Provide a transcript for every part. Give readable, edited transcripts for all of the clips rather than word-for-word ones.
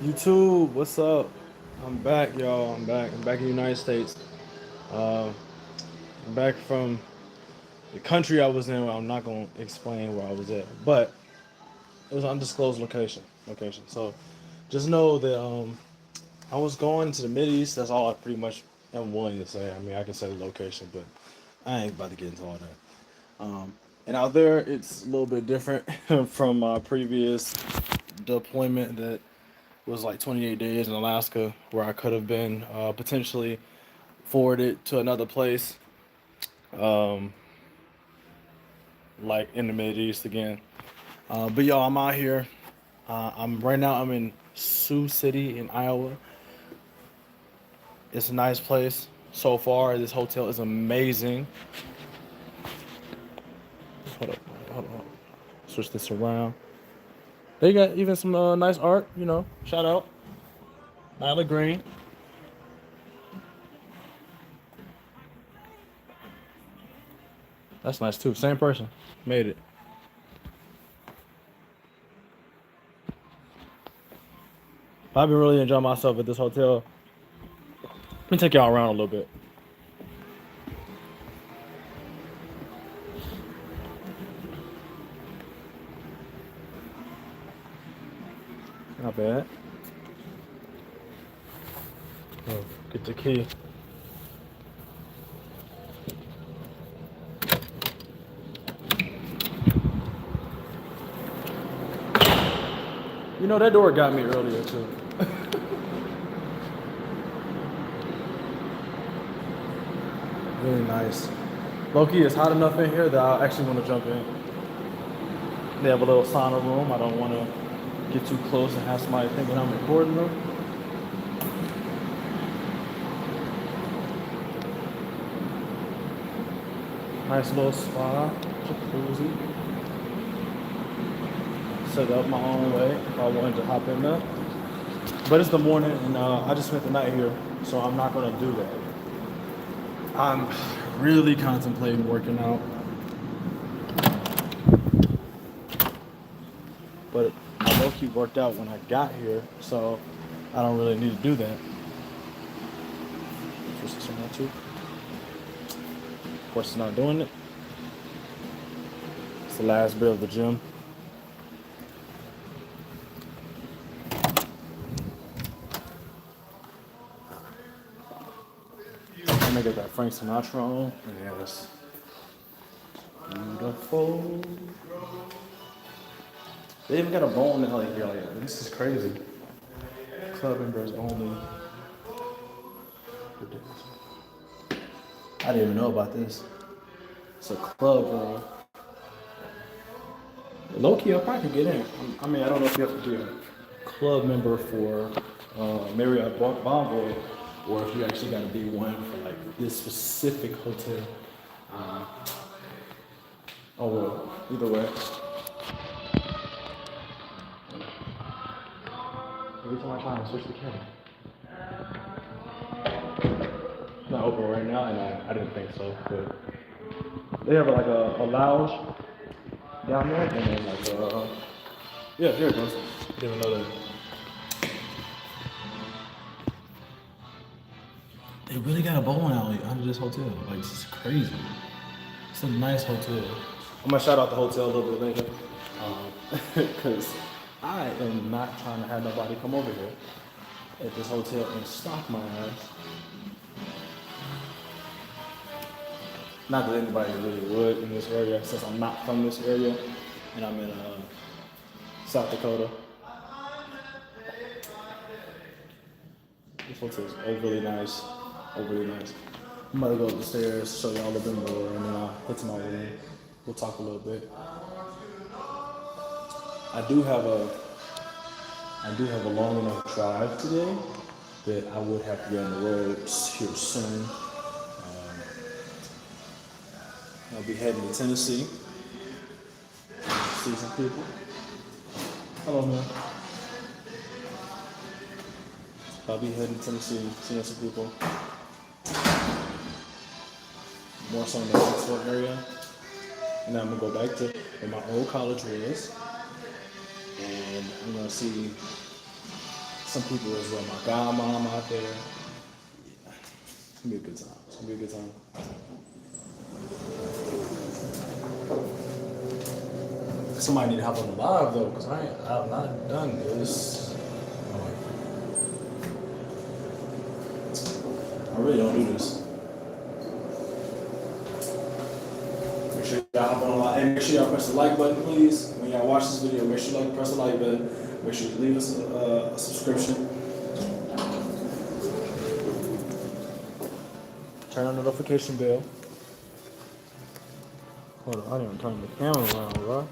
YouTube, what's up? I'm back, y'all. I'm back. I'm back in the United States. Uh, I'm back from the country I was in. I'm not gonna explain where I was at, but it was an undisclosed location. So just know that I was going to the Mid East. That's all I pretty much am willing to say. I mean, I can say the location, but I ain't about to get into all that. And out there, it's a little bit different from my previous deployment that was like 28 days in Alaska, where I could have been potentially forwarded to another place, um, like in the Mid East again. But y'all, I'm out here. I'm right now. I'm in Sioux City in Iowa. It's a nice place so far. This hotel is amazing. Hold up, hold on. Switch this around. They got even some nice art. Shout out Nyla Green. That's nice too. Same person made it. I've been really enjoying myself at this hotel. Let me take y'all around a little bit. Not bad. Oh, get the key. That door got me earlier too. Really nice. Low-key, it's hot enough in here that I actually want to jump in. They have a little sauna room. I don't want to get too close and have somebody thinking I'm recording them. Nice little spa, jacuzzi. Set up my own way if I wanted to hop in there. But it's the morning and I just spent the night here, so I'm not going to do that. I'm really contemplating working out, but I low-key worked out when I got here, so I don't really need to do that. Of course, it's not doing it. It's the last bit of the gym. I'm gonna get that Frank Sinatra on. Yes. Beautiful. They even got a bowling alley here. Like, this is crazy. Club members only. I didn't even know about this. It's a club, low key, I probably could get in. I mean, I don't know if you have to be a club member for Marriott Bonvoy, or if you actually got to be one for like this specific hotel. Oh well, either way. Every time I try and switch the camera, it's not open right now, and I didn't think so. But they have like a lounge down there, and then like yeah, here it goes. I didn't even know that. They really got a bowling alley under this hotel. Like, this is crazy. It's a nice hotel. I'm gonna shout out the hotel a little bit later, because I am not trying to have nobody come over here at this hotel and stalk my ass. Not that anybody really would in this area, since I'm not from this area, and I'm in South Dakota. This hotel is overly nice, overly nice. I'm about to go up the stairs, show y'all a bit more, and then I'll head to my room. We'll talk a little bit. I do have a long enough drive today that I would have to be on the road here soon. I'll be heading to Tennessee, see some people. Hello, man. I'll be heading to Tennessee, seeing some people. More so in the Knoxville area. And then I'm gonna go back to where my old college was. And I'm gonna see some people as well. My godmom out there. Yeah. It's gonna be a good time. It's gonna be a good time. Somebody need to hop on the live though, because I've not done this. I really don't do this. Make sure y'all hop on the live. And make sure y'all press the like button, please. When y'all watch this video, make sure you press the like button. Make sure you leave us a subscription. Turn on the notification bell. Hold on, I didn't even turn the camera around, bro.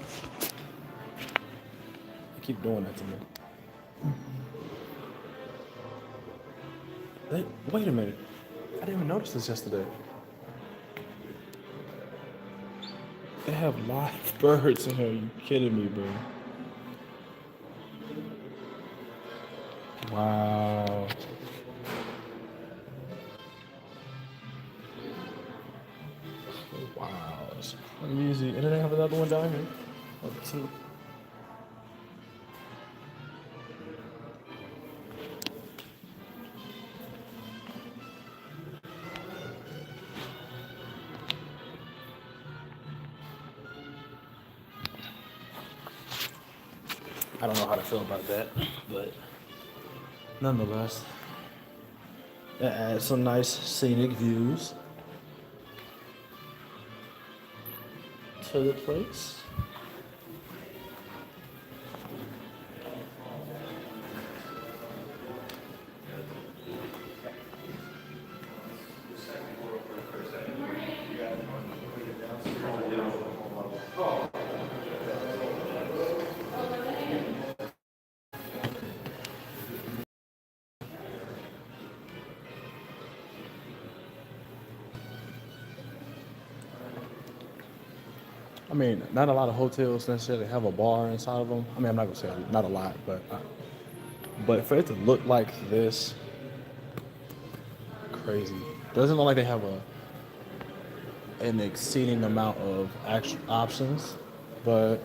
You keep doing that to me. Wait a minute. I didn't even notice this yesterday. They have live birds in here. You kidding me, bro? Wow. Wow. It's easy. And then they have another one down here. Oh, two. I don't know how to feel about that, but nonetheless, it adds some nice scenic views to the place. I mean, not a lot of hotels necessarily have a bar inside of them. I mean, I'm not gonna say not a lot, but for it to look like this, crazy. Doesn't look like they have an exceeding amount of options, but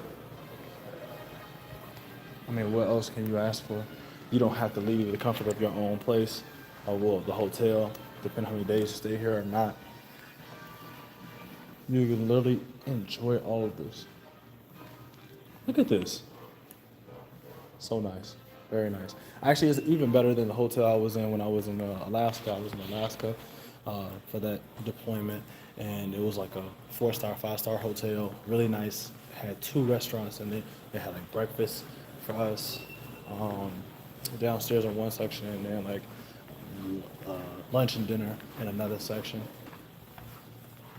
I mean, what else can you ask for? You don't have to leave the comfort of your own place, or well, the hotel, depending how many days you stay here or not. You can literally enjoy all of this. Look at this. So nice. Very nice. Actually, it's even better than the hotel I was in when I was in Alaska. I was in Alaska for that deployment, and it was like a 4-star, 5-star hotel. Really nice. It had 2 restaurants in it. They had like breakfast for us downstairs in one section, and then like lunch and dinner in another section.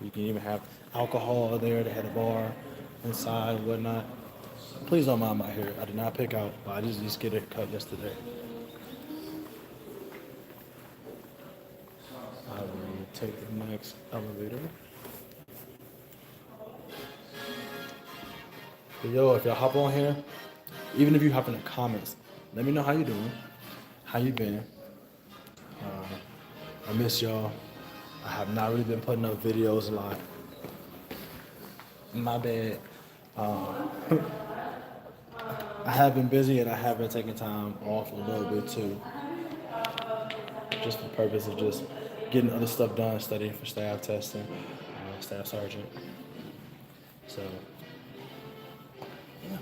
You can even have alcohol there. They had a bar inside and whatnot. Please don't mind my hair. I did not pick out, but I just get it cut yesterday. I will take the next elevator. But yo, if y'all hop on here, even if you hop in the comments, let me know how you doing, how you been. I miss y'all. I have not really been putting up videos a lot. My bad. I have been busy and I have been taking time off a little bit too. Just for the purpose of just getting other stuff done, studying for staff testing, staff sergeant. So, yeah.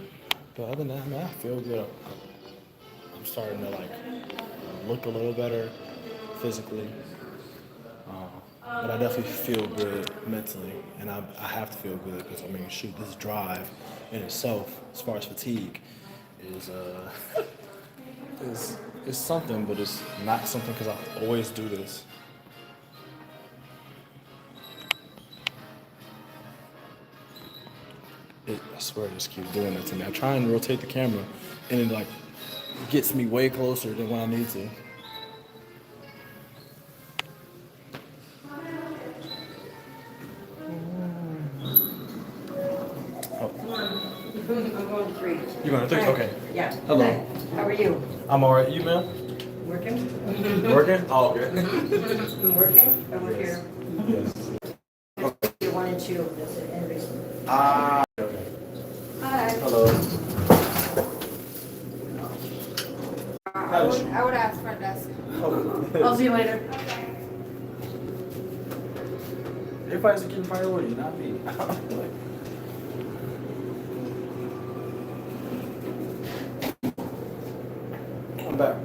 But other than that, man, I feel good. I'm starting to like look a little better physically. But I definitely feel good mentally, and I have to feel good because I mean, shoot, this drive in itself, as far as fatigue, is something, but it's not something because I always do this. I swear, it just keeps doing that to me. I try and rotate the camera, and it like gets me way closer than when I need to. I'm going to 3. You're going to 3? Okay. Yeah. Hello. Hi. How are you? I'm all right. You, ma'am? Working? Working? Oh, okay. I'm working? Over here. Yes. You're 1 and 2. That's it. Anyways. Okay. Hi. Hello. I I would ask front desk. I'll see you later. Everybody's getting priority, not me. I'm back.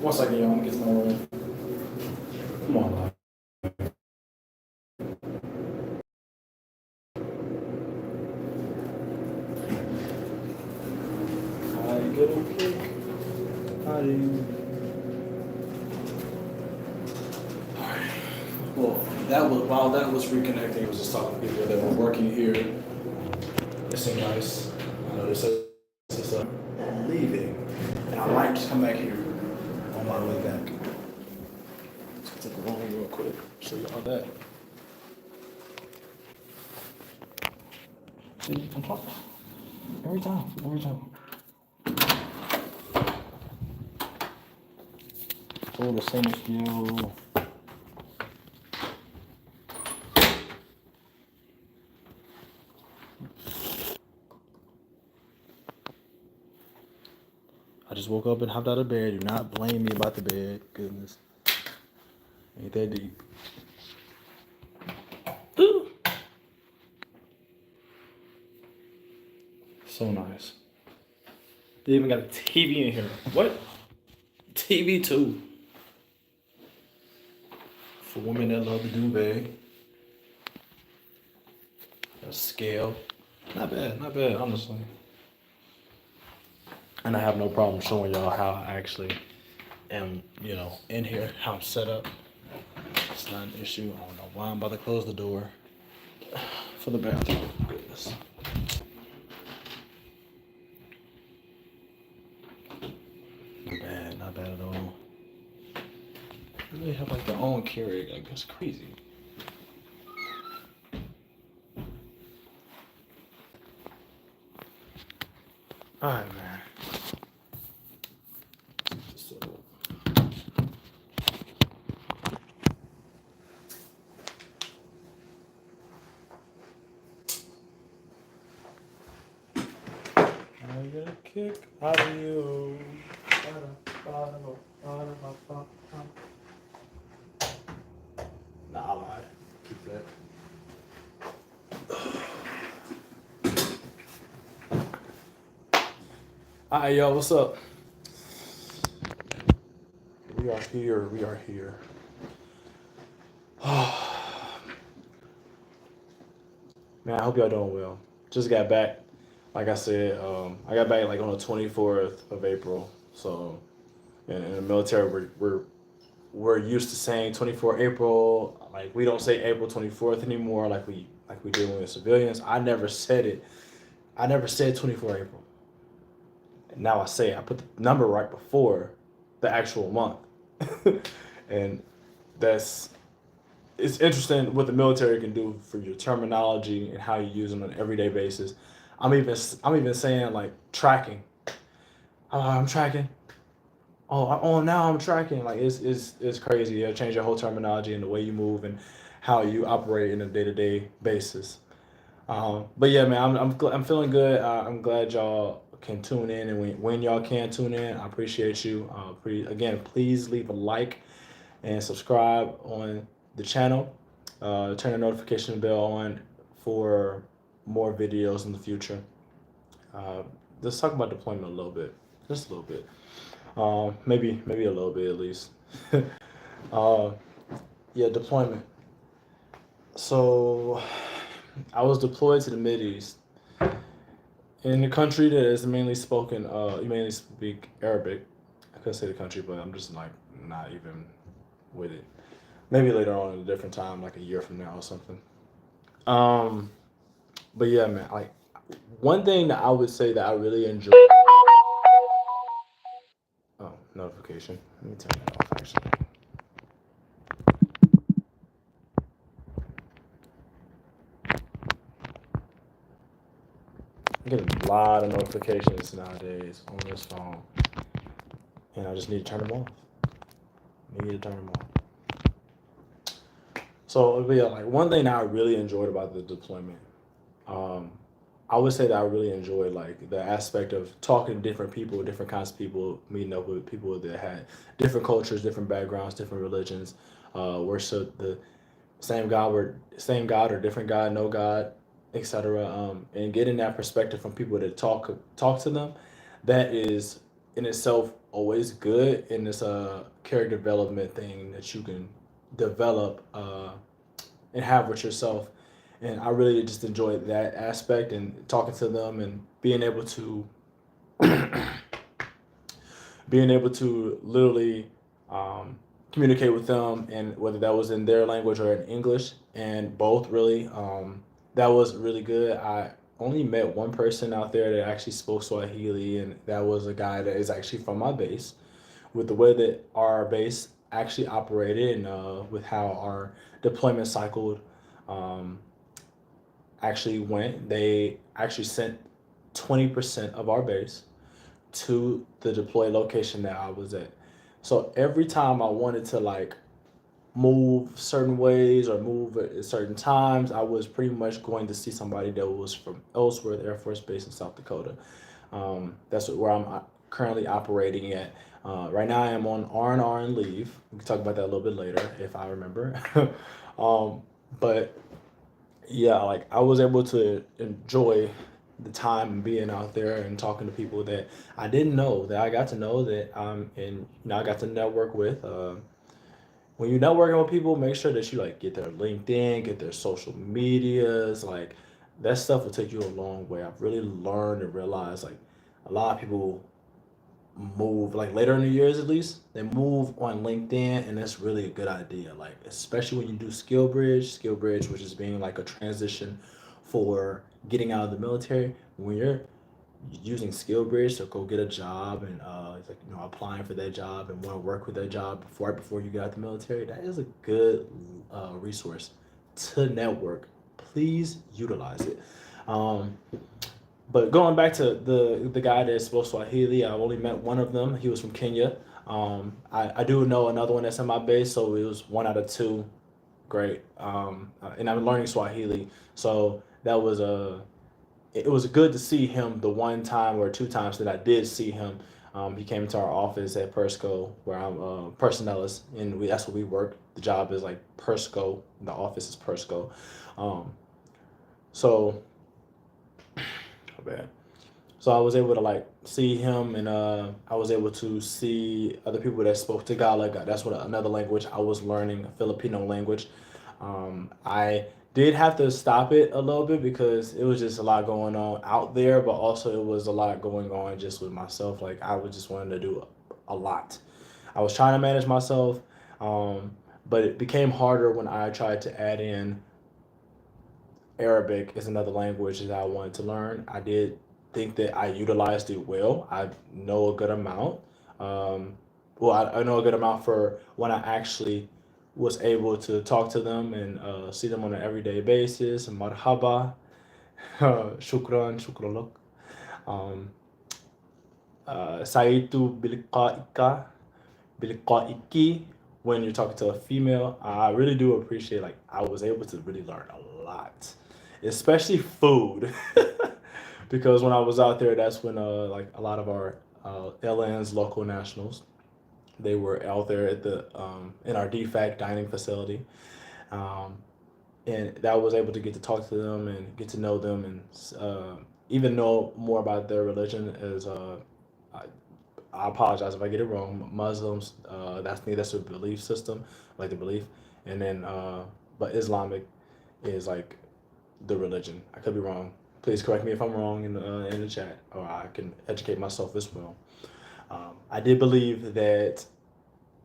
1 second, y'all. I'm gonna get some more room. Come on, love. How you get okay? How do you? Well, while that was reconnecting, I was just talking to people that were working here. It seemed nice. I know they said I'm leaving, and I might just come back here on my way back. Let's take a room real quick. Show you all that. See, I'm talking every time. Oh, the same skill. I just woke up and hopped out of bed. Do not blame me about the bed. Goodness. Ain't that deep. Ooh. So nice. They even got a TV in here. What? TV too. For women that love the duvet. A scale. Not bad, honestly. And I have no problem showing y'all how I actually am, in here, how I'm set up. It's not an issue. I don't know why I'm about to close the door for the bathroom. Goodness. Not bad at all. They really have like their own Keurig. Like, that's crazy. Alright, man. So, I get a kick out of you. Nah, I lied. Keep that. Alright, y'all, what's up? We are here. Man, I hope y'all doing well. Just got back. Like I said, I got back like on the 24th of April. So, in the military, we're used to saying 24 April. Like, we don't say April 24th anymore. Like we do when we're civilians. I never said it. I never said 24 April. And now I say it. I put the number right before the actual month, and it's interesting what the military can do for your terminology and how you use them on an everyday basis. I'm even saying like tracking. I'm tracking. Now I'm tracking. Like it's crazy. It'll change your whole terminology and the way you move and how you operate in a day-to-day basis. But yeah, man, I'm feeling good. I'm glad y'all can tune in, and when y'all can tune in, I appreciate you. Again, please leave a like and subscribe on the channel. Turn the notification bell on for more videos in the future. Let's talk about deployment a little bit, just a little bit. Maybe a little bit at least. Yeah, deployment. So I was deployed to the Mideast in a country that is mainly spoken. You mainly speak Arabic. I couldn't say the country, but I'm just like not even with it. Maybe later on at a different time, like a year from now or something. But yeah, man, like one thing that I would say that I really enjoy. Oh, notification. Let me turn that off actually. I get a lot of notifications nowadays on this phone, and I just need to turn them off. So, but yeah, like one thing that I really enjoyed about the deployment, I would say that I really enjoyed like the aspect of talking to different people, different kinds of people, meeting up with people that had different cultures, different backgrounds, different religions, worship the same God or different God, no God, etc. And getting that perspective from people that talk to them, that is in itself always good, and it's a character development thing that you can develop and have with yourself. And I really just enjoyed that aspect and talking to them and being able to literally communicate with them, and whether that was in their language or in English, and both really, that was really good. I only met one person out there that actually spoke Swahili, and that was a guy that is actually from my base. With the way that our base actually operated, and with how our deployment cycle um, actually went, they actually sent 20% of our base to the deploy location that I was at. So every time I wanted to like move certain ways or move at certain times, I was pretty much going to see somebody that was from Ellsworth Air Force Base in South Dakota. That's where I'm currently operating at. Right now, I am on R&R and leave. We can talk about that a little bit later if I remember. But yeah, like I was able to enjoy the time being out there and talking to people that I didn't know, that I got to know, that and I got to network with. When you're networking with people, make sure that you like get their LinkedIn, get their social medias, like that stuff will take you a long way. I've really learned and realized like a lot of people move like later in the years, at least they move on LinkedIn, and that's really a good idea, like especially when you do skill bridge, which is being like a transition for getting out of the military. When you're using skill bridge to go get a job, and it's like applying for that job and want to work with that job before you get out the military, that is a good resource to network. Please utilize it. um, but going back to the guy that spoke Swahili, I only met one of them. He was from Kenya. I do know another one that's in my base, so it was one out of two. Great. And I'm learning Swahili, so that was a. It was good to see him the one time or two times that I did see him. He came to our office at Persco, where I'm personnelist, and that's where we work. The job is like Persco. The office is Persco. Um, so, oh bad. So I was able to like see him, and I was able to see other people that spoke Tagalog. That's what another language I was learning, a Filipino language. I did have to stop it a little bit because it was just a lot going on out there, but also it was a lot going on just with myself. Like I was just wanting to do a lot. I was trying to manage myself, but it became harder when I tried to add in Arabic is another language that I wanted to learn. I did think that I utilized it well. I know a good amount. Um, I know a good amount for when I actually was able to talk to them and see them on an everyday basis. Marhaba, shukran lak. Um, Saitu bilqaika, bilqaiki. When you're talking to a female, I really do appreciate. Like I was able to really learn a lot, especially food. Because when I was out there, that's when like a lot of our LNs, local nationals, they were out there at the in our DFAC dining facility, um, and that was able to get to talk to them and get to know them, and even know more about their religion. As I, I apologize if I get it wrong. Muslims, that's their belief system, like the belief, and then but Islamic is like the religion. I could be wrong. Please correct me if I'm wrong in the chat, or I can educate myself as well. I did believe that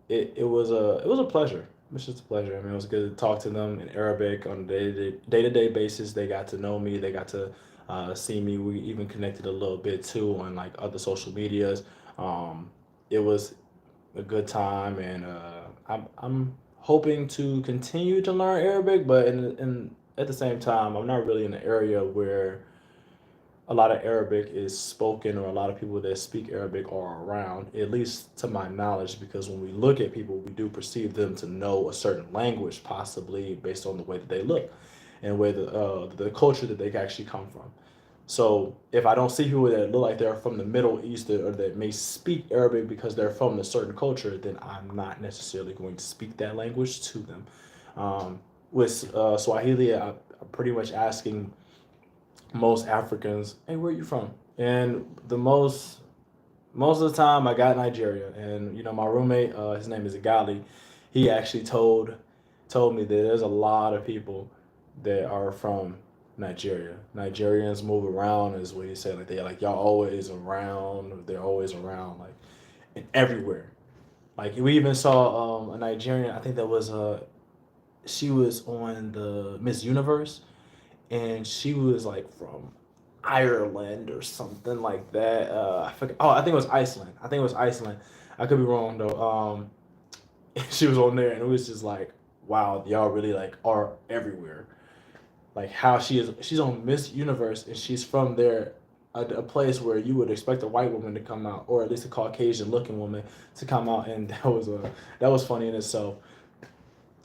it was a pleasure. It was just a pleasure. I mean, it was good to talk to them in Arabic on a day to day basis. They got to know me. They got to see me. We even connected a little bit too on like other social medias. It was a good time, and I'm hoping to continue to learn Arabic, but in at the same time, I'm not really in an area where a lot of Arabic is spoken, or a lot of people that speak Arabic are around, at least to my knowledge, because when we look at people, we do perceive them to know a certain language, possibly based on the way that they look and where the culture that they actually come from. So if I don't see people that look like they're from the Middle East or that may speak Arabic because they're from a certain culture, then I'm not necessarily going to speak that language to them. With Swahili, I'm pretty much asking most Africans, "Hey, where are you from?" And most of the time, I got Nigeria. And my roommate, his name is Igali. He actually told me that there's a lot of people that are from Nigeria. Nigerians move around, is what he said. Like y'all always around. They're always around, like and everywhere. Like we even saw a Nigerian. I think that was she was on the Miss Universe, and she was like from Ireland or something like that. I forget. Oh, I think it was Iceland. I think it was Iceland. I could be wrong though. She was on there, and it was just like, wow, y'all really like are everywhere. Like how she's on Miss Universe, and she's from there, a place where you would expect a white woman to come out, or at least a Caucasian looking woman to come out, and that was funny in itself.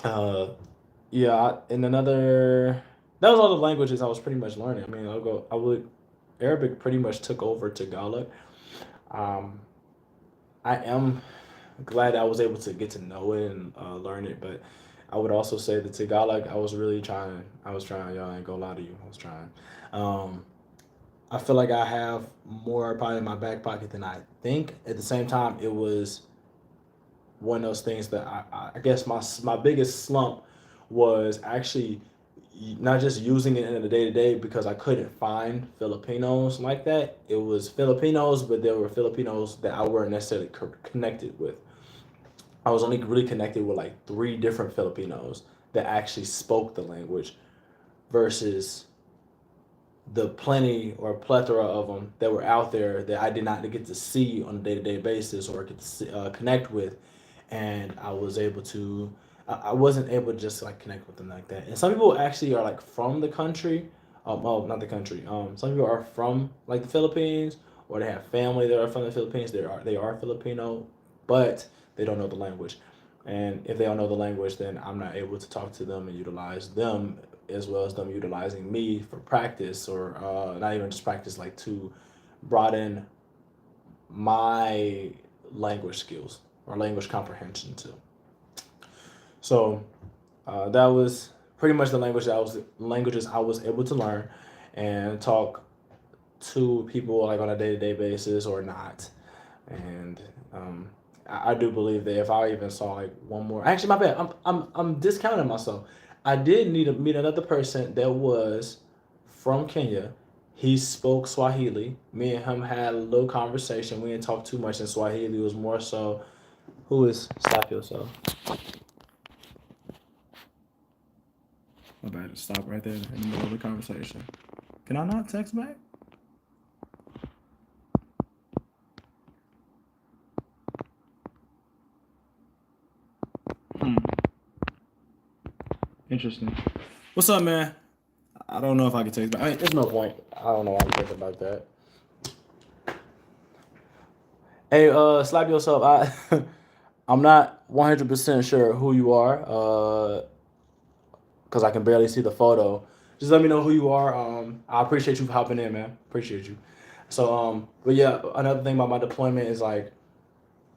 Uh, yeah, and another that was all the languages I was pretty much learning. I mean, I would Arabic pretty much took over Tagalog. Um, I am glad I was able to get to know it and learn it, but I would also say the Tagalog I was really trying. I was trying, y'all. I ain't gonna lie to you. I was trying. Um, I feel like I have more probably in my back pocket than I think. At the same time, it was one of those things that I guess my biggest slump was actually not just using it in the day to day because I couldn't find Filipinos like that. It was Filipinos, but there were Filipinos that I weren't necessarily connected with. I was only really connected with like three different Filipinos that actually spoke the language versus the plenty or plethora of them that were out there that I did not get to see on a day to day basis or get to connect with, and I was able to. I wasn't able to just like connect with them like that. And some people actually are like from the country. Oh, not the country. Some people are from like the Philippines, or they have family that are from the Philippines. They are Filipino, but they don't know the language. And if they don't know the language, then I'm not able to talk to them and utilize them as well as them utilizing me for practice or not even just practice, like to broaden my language skills or language comprehension too. So that was pretty much the languages I was able to learn and talk to people like on a day to day basis or not. And I do believe that if I even saw like one more, actually, my bad, I'm discounting myself. I did need to meet another person that was from Kenya. He spoke Swahili. Me and him had a little conversation. We didn't talk too much in Swahili. It was more so, who is stop yourself? My bad. Stop right there in the middle of the conversation. Can I not text back? Hmm. Interesting. What's up, man? I don't know if I can text back. I mean, there's no point. I don't know why I'm thinking about that. Hey, slap yourself. I'm not 100% sure who you are, because I can barely see the photo. Just let me know who you are. I appreciate you for hopping in, man. Appreciate you. So, but yeah, another thing about my deployment is like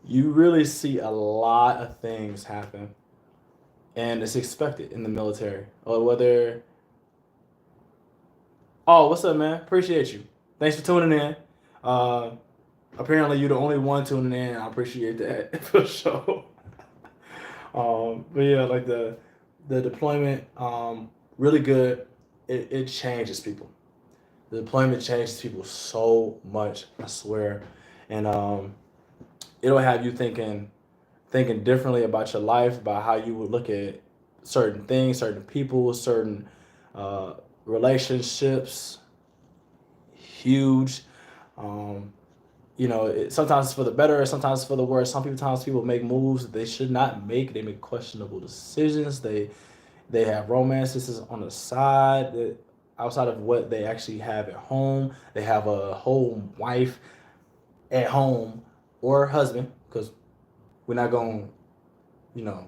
you really see a lot of things happen, and it's expected in the military. Or whether, oh, what's up, man? Appreciate you. Thanks for tuning in. Uh, Apparently you're the only one tuning in. I appreciate that for sure. But yeah, like the deployment, really good. It changes people. The deployment changes people so much, I swear, and it'll have you thinking differently about your life, about how you would look at certain things, certain people, certain uh, relationships. Huge. Um, sometimes it's for the better, sometimes it's for the worse. Sometimes people make moves that they should not make. They make questionable decisions. They have romances on the side that outside of what they actually have at home. They have a whole wife at home or husband, because we're not going, you know,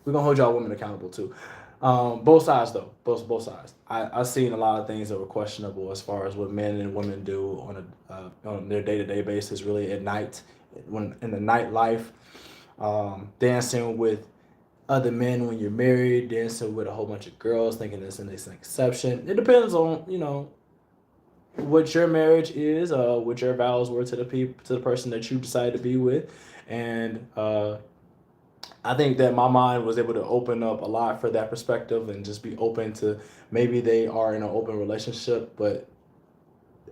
we're gonna hold y'all women accountable too. Both sides though, both sides. I've seen a lot of things that were questionable as far as what men and women do on their day to day basis, really at night, when in the nightlife, dancing with other men when you're married, dancing with a whole bunch of girls, thinking it's an exception. It depends on what your marriage is, what your vows were to the person that you decided to be with, and I think that my mind was able to open up a lot for that perspective and just be open to maybe they are in an open relationship, but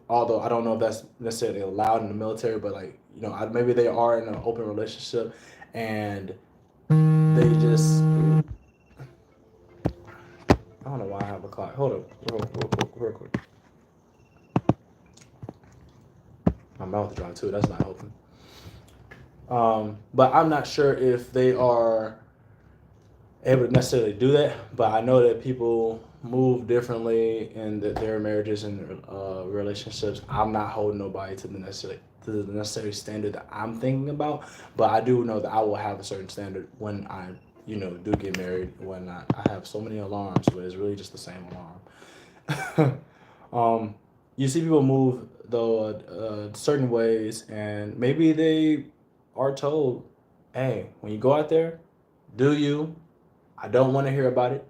although I don't know if that's necessarily allowed in the military, but like maybe they are in an open relationship and they just I don't know why I have a clock. Hold up, real quick. My mouth dry too. That's not helping. But I'm not sure if they are able to necessarily do that. But I know that people move differently in their marriages and relationships. I'm not holding nobody to the necessary standard that I'm thinking about. But I do know that I will have a certain standard when I do get married. When I have so many alarms, but it's really just the same alarm. You see people move though certain ways, and maybe they are told, "Hey, when you go out there, do you? I don't want to hear about it.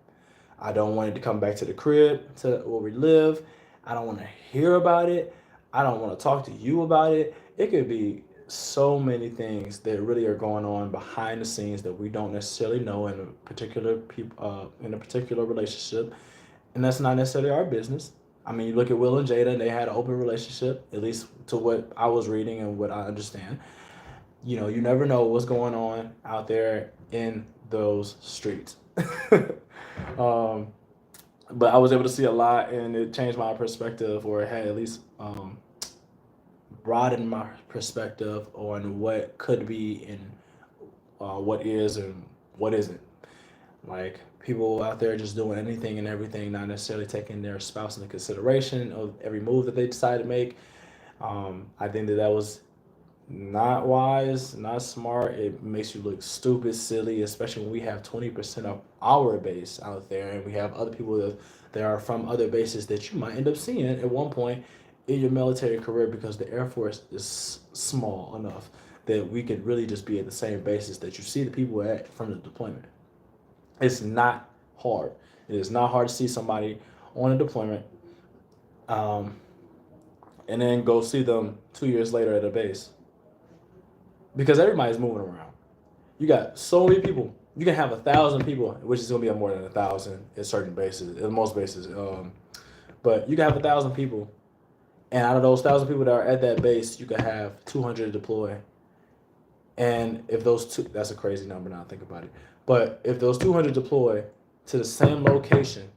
I don't want it to come back to the crib to where we live. I don't want to hear about it. I don't want to talk to you about it." It could be so many things that really are going on behind the scenes that we don't necessarily know in a particular relationship, and that's not necessarily our business. I mean, you look at Will and Jada, and they had an open relationship, at least to what I was reading and what I understand. You never know what's going on out there in those streets. um, but I was able to see a lot, and it changed my perspective, or it had at least broadened my perspective on what could be and what is and what isn't. Like people out there just doing anything and everything, not necessarily taking their spouse into consideration of every move that they decide to make. I think that was not wise, not smart. It makes you look stupid, silly, especially when we have 20% of our base out there, and we have other people that are from other bases that you might end up seeing at one point in your military career, because the Air Force is small enough that we could really just be at the same basis that you see the people at from the deployment. It's not hard. It is not hard to see somebody on a deployment, um, and then go see them 2 years later at a base, because everybody's moving around. You got so many people. You can have 1,000 people, which is gonna be more than 1,000 at certain bases, at most bases. But you can have 1,000 people, and out of those 1,000 people that are at that base, you can have 200 deploy. And if those two, that's a crazy number now. Think about it. But if those 200 deploy to the same location,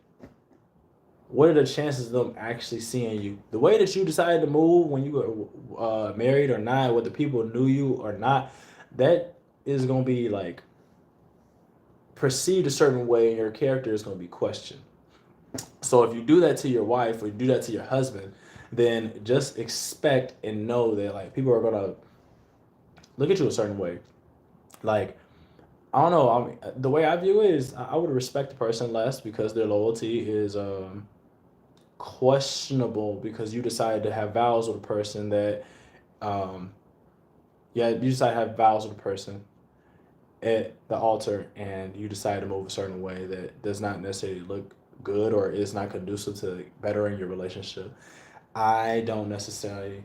what are the chances of them actually seeing you? The way that you decided to move when you were married or not, whether people knew you or not, that is gonna be like perceived a certain way, and your character is gonna be questioned. So if you do that to your wife or you do that to your husband, then just expect and know that like people are gonna look at you a certain way. Like I don't know. I mean, the way I view it is I would respect the person less because their loyalty is questionable, because you decided to have vows with a person that um, yeah, you decide to have vows with a person at the altar, and you decide to move a certain way that does not necessarily look good or is not conducive to bettering your relationship. I don't necessarily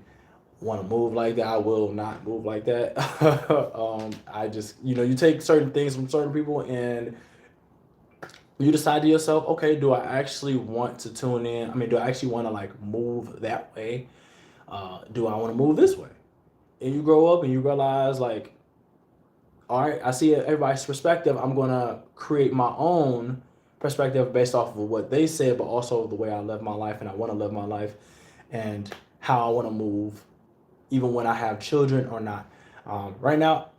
want to move like that. I will not move like that. I just, you take certain things from certain people, and you decide to yourself, okay, do I actually want to tune in? I mean, do I actually want to like move that way? Do I want to move this way? And you grow up and you realize, like, all right, I see everybody's perspective. I'm gonna create my own perspective based off of what they said, but also the way I live my life and I want to live my life, and how I want to move, even when I have children or not. Right now,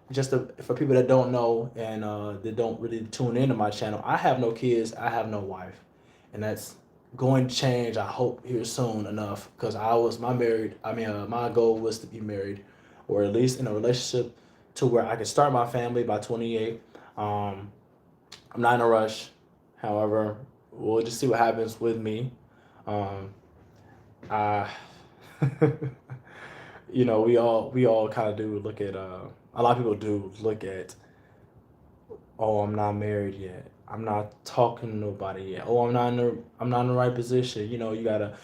for people that don't know and that don't really tune into my channel, I have no kids, I have no wife, and that's going to change. I hope here soon enough, because my goal was to be married, or at least in a relationship to where I could start my family by 28. I'm not in a rush. However, we'll just see what happens with me. Um, I, we all kind of do look at a lot of people do look at, oh, I'm not married yet. I'm not talking to nobody yet. Oh, I'm not in the right position. You gotta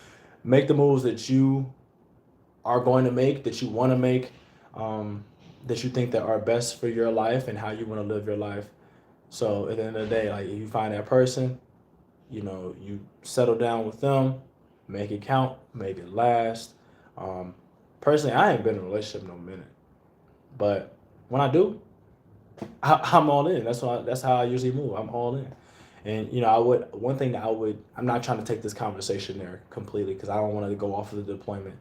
make the moves that you are going to make, that you want to make, um, that you think that are best for your life and how you want to live your life. So at the end of the day, like if you find that person, you settle down with them, make it count, make it last. Um, Personally, I ain't been in a relationship no minute, but when I do, I'm all in. That's how I usually move. I'm all in. And I would one thing that I'm not trying to take this conversation there completely because I don't want to go off of the deployment.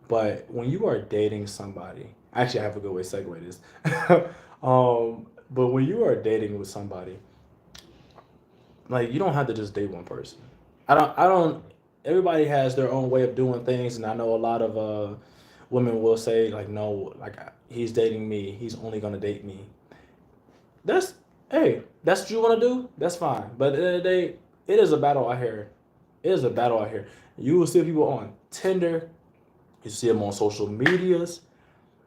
But when you are dating somebody, actually I have a good way to segue this. But when you are dating with somebody, like you don't have to just date one person. I don't everybody has their own way of doing things, and I know a lot of women will say like no, like he's dating me, he's only gonna date me. That's Hey, that's what you want to do. That's fine. But at the end of the day, it is a battle out here. It is a battle out here. You will see people on Tinder. You see them on social medias.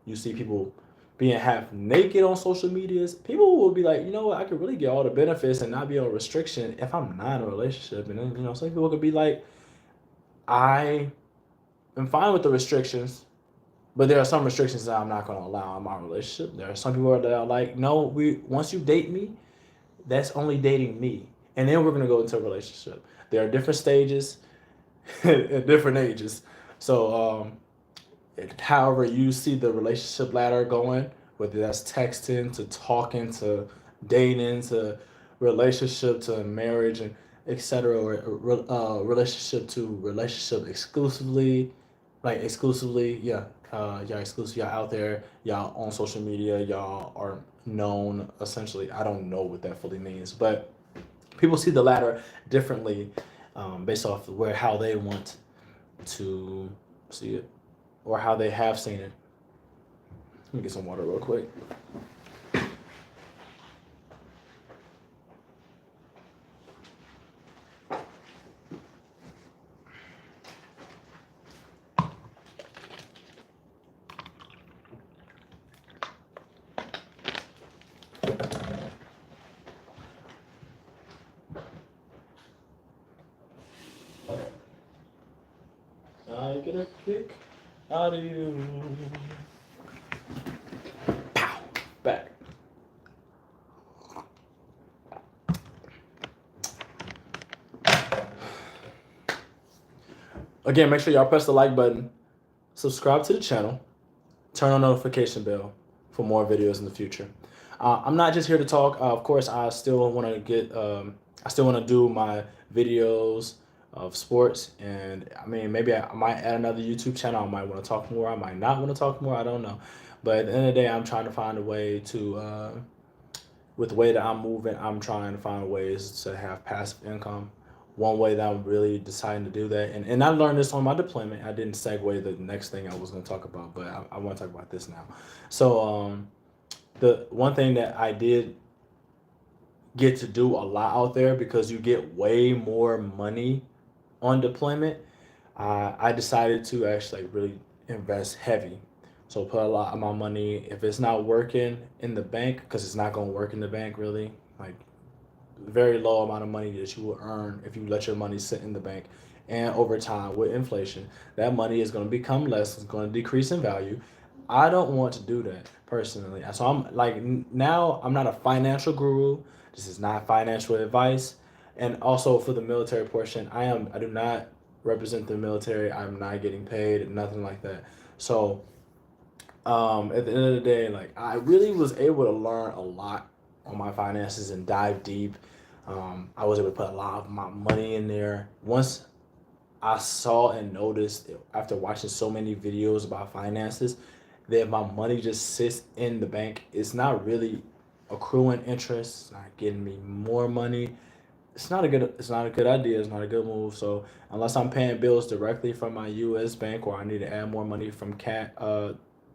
You see people being half naked on social medias. People will be like, you know what, I could really get all the benefits and not be on restriction if I'm not in a relationship. And then, some people could be like, I am fine with the restrictions, but there are some restrictions that I'm not going to allow in my relationship. There are some people that are like, no, once you date me, that's only dating me. And then we're going to go into a relationship. There are different stages at different ages. So, however you see the relationship ladder going, whether that's texting to talking to dating to relationship to marriage and etc., or relationship to relationship exclusively, like exclusively, yeah, y'all exclusively, y'all out there, y'all on social media, y'all are known essentially. I don't know what that fully means, but people see the ladder differently, based off of how they want to see it or how they have seen it. Let me get some water real quick. I get a kick out of you. Pow! Back. Again, make sure y'all press the like button, subscribe to the channel, turn on notification bell for more videos in the future. I'm not just here to talk. Of course, I still want to I still want to do my videos of sports, and I mean, maybe I might add another YouTube channel. I might want to talk more. I might not want to talk more. I don't know. But at the end of the day, I'm trying to find a way to, with the way that I'm moving, I'm trying to find ways to have passive income. One way that I'm really deciding to do that, and I learned this on my deployment. I didn't segue the next thing I was going to talk about, but I want to talk about this now. So, the one thing that I did get to do a lot out there, because you get way more money on deployment, I decided to actually like really invest heavy. So put a lot of my money. If it's not working in the bank, because it's not going to work in the bank really, like very low amount of money that you will earn if you let your money sit in the bank. And over time, with inflation, that money is going to become less. It's going to decrease in value. I don't want to do that personally. So I'm like, now I'm not a financial guru. This is not financial advice. And also for the military portion, I do not represent the military. I'm not getting paid, nothing like that. So, at the end of the day, like I really was able to learn a lot on my finances and dive deep. I was able to put a lot of my money in there. Once I saw and noticed after watching so many videos about finances that my money just sits in the bank. It's not really accruing interest. It's not getting me more money. It's not a good idea. It's not a good move. So unless I'm paying bills directly from my U.S. bank, or I need to add more money from cat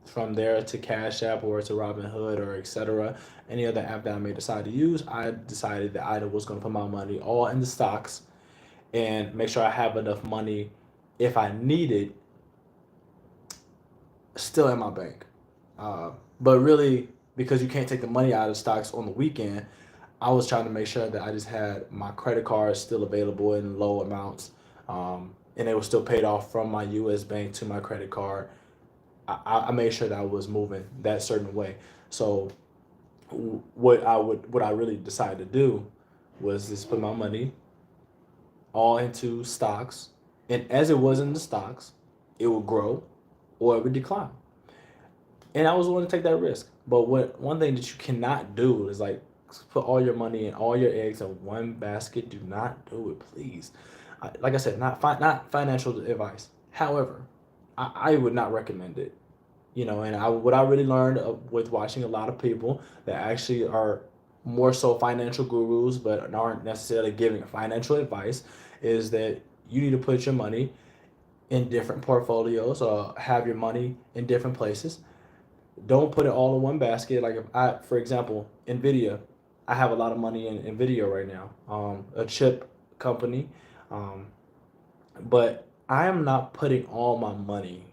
from there to Cash App or to Robinhood or etc. Any other app that I may decide to use, I decided that I was going to put my money all in the stocks and make sure I have enough money if I need it still in my bank. But really, because you can't take the money out of stocks on the weekend, I was trying to make sure that I just had my credit cards still available in low amounts, and it was still paid off from my U.S. bank to my credit card. I made sure that I was moving that certain way. So what I really decided to do was just put my money all into stocks, and as it was in the stocks, it would grow or it would decline, and I was willing to take that risk. But what one thing that you cannot do is like put all your money and all your eggs in one basket. Do not do it, please. Like I said, not financial advice. However, I would not recommend it. And what I really learned with watching a lot of people that actually are more so financial gurus but aren't necessarily giving financial advice is that you need to put your money in different portfolios or have your money in different places. Don't put it all in one basket. Like if for example, Nvidia, I have a lot of money in Nvidia right now, a chip company, um, but I am not putting all my money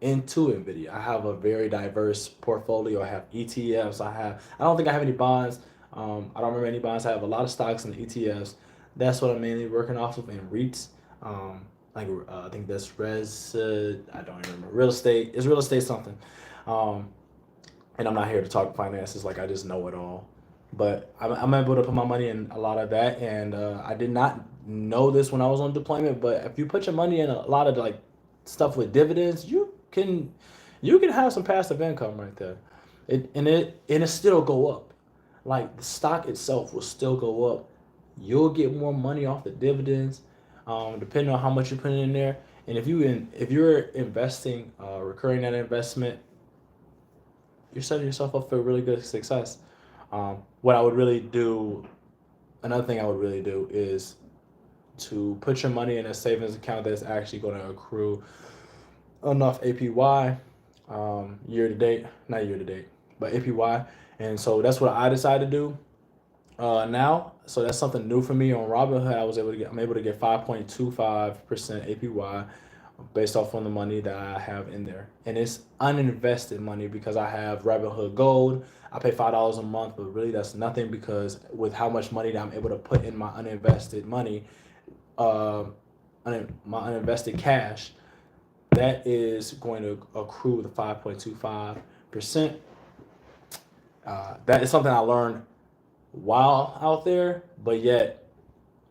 into Nvidia. I have a very diverse portfolio. I have ETFs. I don't think I have any bonds. I don't remember any bonds. I have a lot of stocks and ETFs. That's what I'm mainly working off of, in REITs. I think that's I don't remember. Real estate. Is real estate something? Um, and I'm not here to talk finances like I just know it all. But I'm able to put my money in a lot of that, and I did not know this when I was on deployment. But if you put your money in a lot of like stuff with dividends, you can have some passive income right there. It still go up. Like the stock itself will still go up. You'll get more money off the dividends, depending on how much you put in there. And if you're investing, recurring that investment, you're setting yourself up for really good success. What I would really do, another thing I would really do is to put your money in a savings account that's actually going to accrue enough APY, year to date, not year to date, but APY. And so that's what I decided to do now. So that's something new for me on Robinhood. I'm able to get 5.25% APY based off on the money that I have in there. And it's uninvested money because I have Robinhood Gold. I pay $5 a month, but really that's nothing because with how much money that I'm able to put in my uninvested money, uh, my uninvested cash, that is going to accrue the 5.25%. That is something I learned while out there, but yet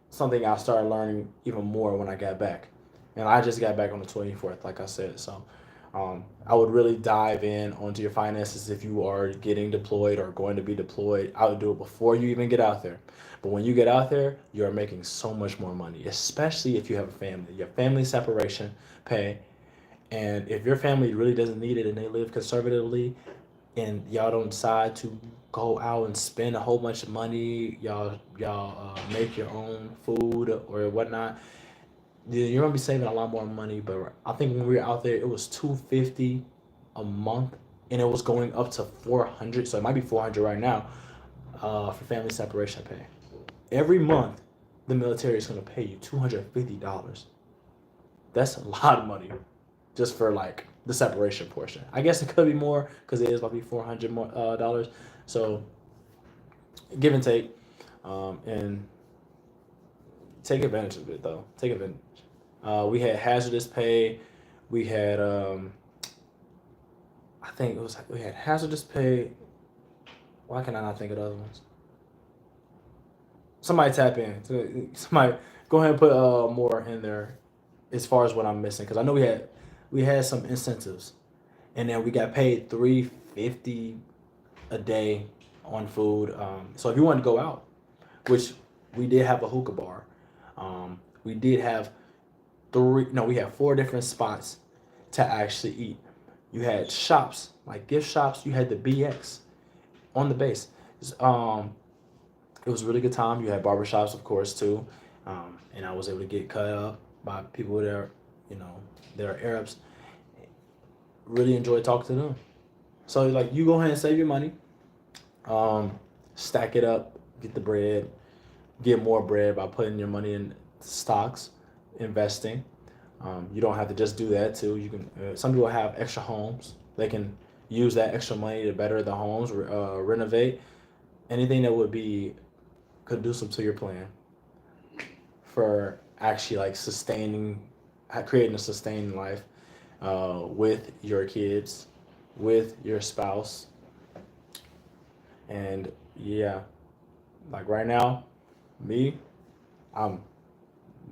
something I started learning even more when I got back. And I just got back on the 24th, like I said. So I would really dive in onto your finances if you are getting deployed or going to be deployed. I would do it before you even get out there. But when you get out there, you're making so much more money, especially if you have a family. Your family separation pay. And if your family really doesn't need it and they live conservatively, and y'all don't decide to go out and spend a whole bunch of money, y'all make your own food or whatnot, you're gonna be saving a lot more money. But I think when we were out there, it was 250 a month, and it was going up to 400. So it might be 400 right now, for family separation pay. Every month, the military is gonna pay you $250. That's a lot of money, just for like the separation portion. I guess it could be more because it is about to be 400 more dollars. So give and take, and take advantage of it though. Take advantage. We had hazardous pay. We had I think it was we had hazardous pay. Why can I not think of the other ones? Somebody tap in. Somebody go ahead and put more in there as far as what I'm missing because I know we had some incentives, and then we got paid 350 a day on food. So if you want to go out, which we did have a hookah bar, we did have we had four different spots to actually eat. You had shops like gift shops. You had the BX on the base. Um, it was a really good time. You had barbershops, of course, too, and I was able to get cut up by people that are, that are Arabs. really enjoy talking to them. So like you go ahead and save your money, um, stack it up, get the bread, get more bread by putting your money in stocks, investing. You don't have to just do that too. You can. Some people have extra homes. They can use that extra money to better the homes, renovate anything that would be conducive to your plan for actually like sustaining, creating a sustained life with your kids, with your spouse, and yeah, like right now, me, I'm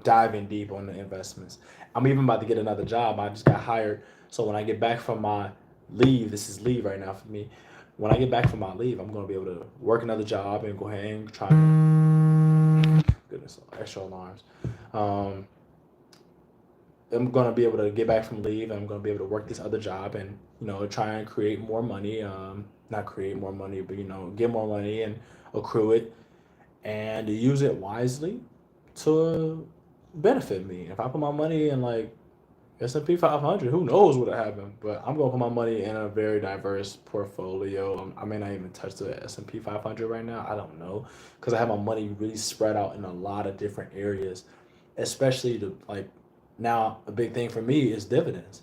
diving deep on the investments. I'm even about to get another job. I just got hired. So when I get back from my leave, this is leave right now for me. When I get back from my leave, I'm gonna be able to work another job and go ahead and try to goodness extra alarms. Um, I'm gonna be able to get back from leave. And I'm gonna be able to work this other job and try and create more money. Not create more money, but get more money and accrue it and use it wisely to benefit me. If I put my money in like S&P 500, who knows what will happen? But I'm gonna put my money in a very diverse portfolio. I may not even touch the S&P 500 right now. I don't know because I have my money really spread out in a lot of different areas, especially to like now a big thing for me is dividends.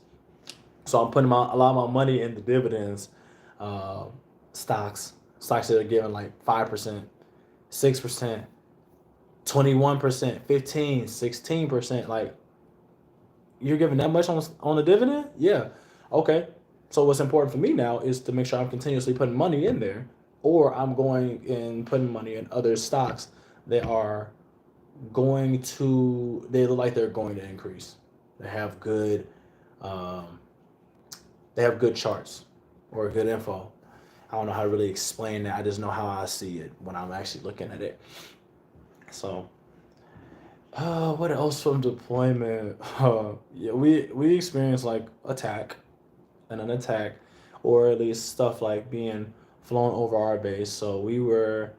So I'm putting a lot of my money in the dividends, uh, stocks that are giving like 5%, 6%, 21%, 15, 16%. Like you're giving that much on the dividend? Yeah. Okay. So what's important for me now is to make sure I'm continuously putting money in there, or I'm going and putting money in other stocks that are they look like they're going to increase. They have good, um, they have good charts or good info. I don't know how to really explain that. I just know how I see it when I'm actually looking at it. So what else from deployment? Yeah, we experienced like an attack, or at least stuff like being flown over our base. So we were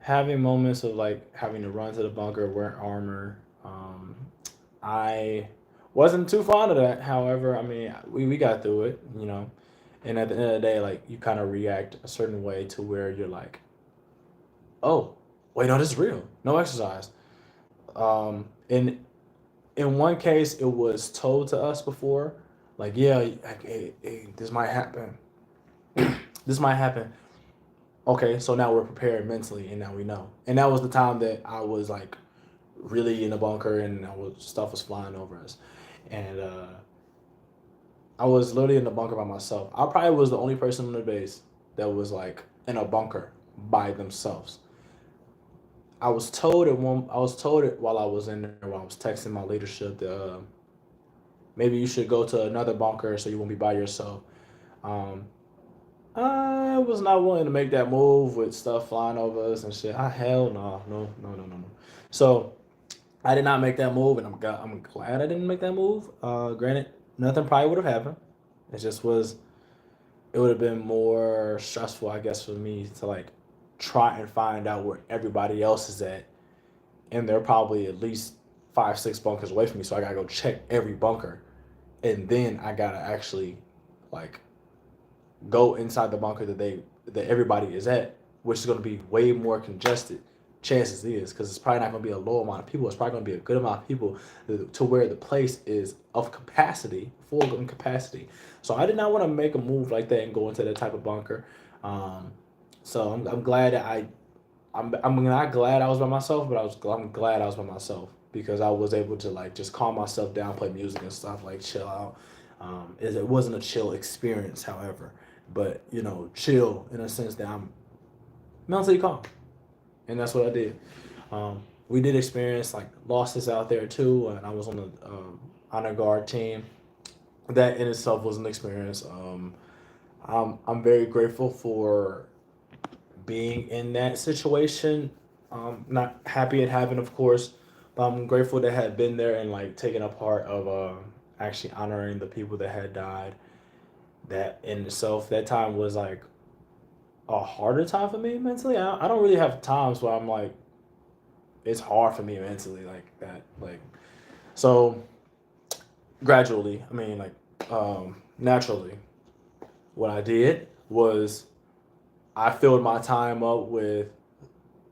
having moments of like having to run to the bunker, wear armor. I wasn't too fond of that. However, I mean, we got through it, And at the end of the day, like you kind of react a certain way to where you're like, oh, wait, no, this is real. No exercise. In one case, it was told to us before, like, yeah, like, hey, this might happen. This might happen. Okay, so now we're prepared mentally, and now we know. And that was the time that I was like really in a bunker, and stuff was flying over us, and I was literally in the bunker by myself. I probably was the only person on the base that was like in a bunker by themselves. I was told it while I was in there, while I was texting my leadership that maybe you should go to another bunker so you won't be by yourself. Um, I was not willing to make that move with stuff flying over us and shit. Hell no, no, no, no, no, no. So I did not make that move, and I'm glad I didn't make that move. Granted, nothing probably would have happened. It just was. It would have been more stressful, I guess, for me to like try and find out where everybody else is at, and they're probably at least 5, 6 bunkers away from me. So I gotta go check every bunker, and then I gotta actually like go inside the bunker that everybody is at, which is going to be way more congested. Chances is because it's probably not going to be a low amount of people. It's probably going to be a good amount of people to where the place is of capacity, full capacity. So I did not want to make a move like that and go into that type of bunker. Um, so I'm glad that I'm not glad I was by myself, but I'm glad I was by myself because I was able to like just calm myself down, play music and stuff, like chill out. It wasn't a chill experience, however, but chill in a sense that I'm mentally calm, and that's what I did. We did experience like losses out there too, and I was on the honor guard team. That in itself was an experience. I'm very grateful for being in that situation. Not happy it happened, of course, but I'm grateful to have been there and like taken a part of actually honoring the people that had died. That in itself, that time was like a harder time for me mentally. I don't really have times where I'm like, it's hard for me mentally like that. Like, so gradually, I mean, like naturally. What I did was I filled my time up with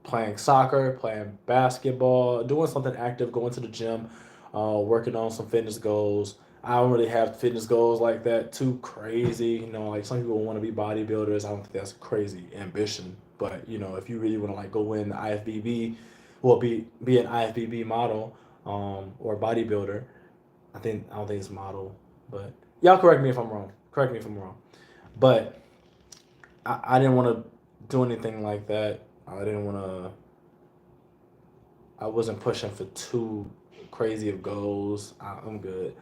playing soccer, playing basketball, doing something active, going to the gym, working on some fitness goals. I don't really have fitness goals like that too crazy. Like some people want to be bodybuilders. I don't think that's crazy ambition. But if you really want to like go in the IFBB, well, be an IFBB model, or bodybuilder. I don't think it's model, but y'all correct me if I'm wrong. Correct me if I'm wrong. But I didn't want to do anything like that. I didn't want to. I wasn't pushing for too crazy of goals. I'm good.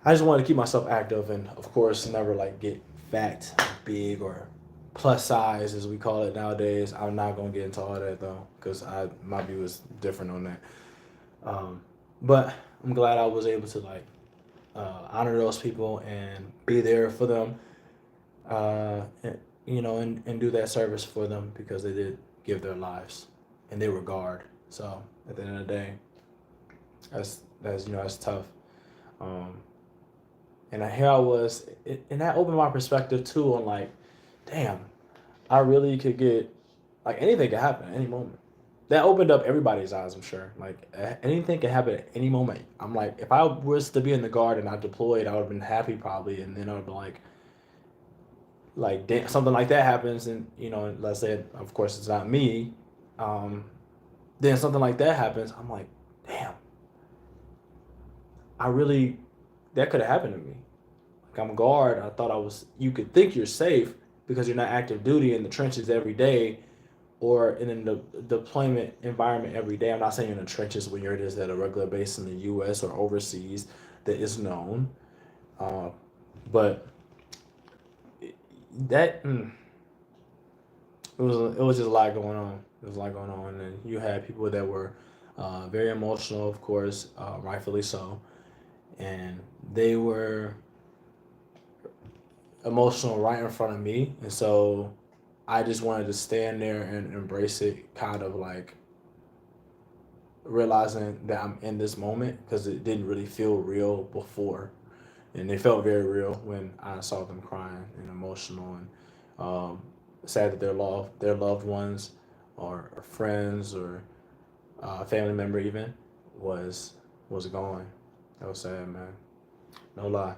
I just wanted to keep myself active and, of course, never like get fat, big, or plus size as we call it nowadays. I'm not gonna get into all that though, because my view is different on that. But I'm glad I was able to like honor those people and be there for them, and do that service for them because they did give their lives and they were guard. So at the end of the day, that's tough. Um, and here I was, and that opened my perspective too on like, damn, I really could get like anything could happen at any moment. That opened up everybody's eyes, I'm sure. Like anything can happen at any moment. I'm like, if I was to be in the guard and I deployed, I would have been happy probably, and then I would be like something like that happens, and let's say, of course, it's not me. Um, then something like that happens. I'm like, damn, I really that could have happened to me. Like I'm a guard. I thought I was. You could think you're safe because you're not active duty in the trenches every day, or in the deployment environment every day. I'm not saying in the trenches when you're just at a regular base in the U.S. or overseas that is known, uh, but that it was just a lot going on. There was a lot going on, and you had people that were very emotional, of course, rightfully so, and they were emotional right in front of me, and so I just wanted to stand there and embrace it, kind of like realizing that I'm in this moment because it didn't really feel real before, and it felt very real when I saw them crying and emotional and sad that their loved ones or friends or family member even was was gone. That was sad, man. No lie.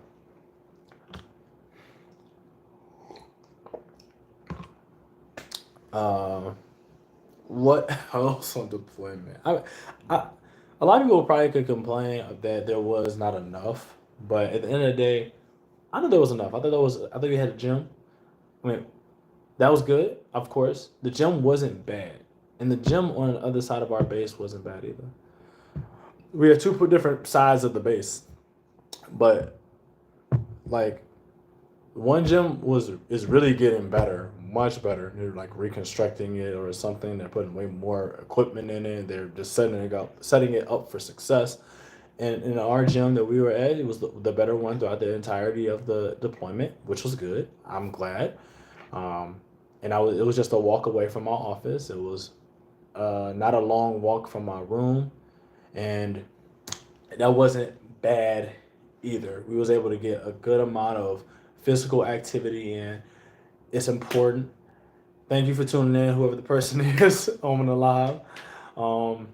Uh, what else on deployment? I, a lot of people probably could complain that there was not enough, but at the end of the day, I know there was enough. I think we had a gym. I mean, that was good, of course. The gym wasn't bad, and the gym on the other side of our base wasn't bad either. We had two different sides of the base, but like one gym is really getting better, much better. They're like reconstructing it or something. They're putting way more equipment in it. They're just setting it up for success. And in our gym that we were at, it was the better one throughout the entirety of the deployment, which was good. I'm glad. Um, it was just a walk away from my office. It was not a long walk from my room, and that wasn't bad either. We was able to get a good amount of physical activity in. It's important. Thank you for tuning in, whoever the person is on the live. Um,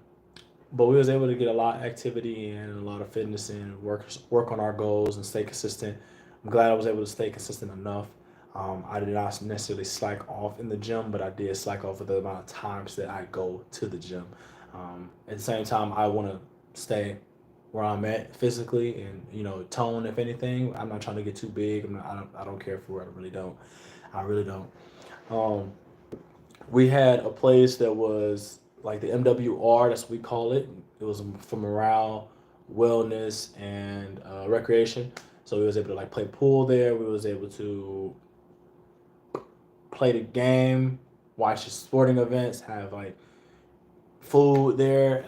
but we was able to get a lot of activity in, a lot of fitness in, work on our goals and stay consistent. I'm glad I was able to stay consistent enough. I did not necessarily slack off in the gym, but I did slack off with the amount of times that I go to the gym. At the same time, I want to stay where I'm at physically and tone. If anything, I'm not trying to get too big. I don't care for it. I really don't. I really don't. Um, we had a place that was like the MWR, that's what we call it. It was for morale, wellness, and recreation. So we was able to like play pool there. We was able to play the game, watch the sporting events, have like food there.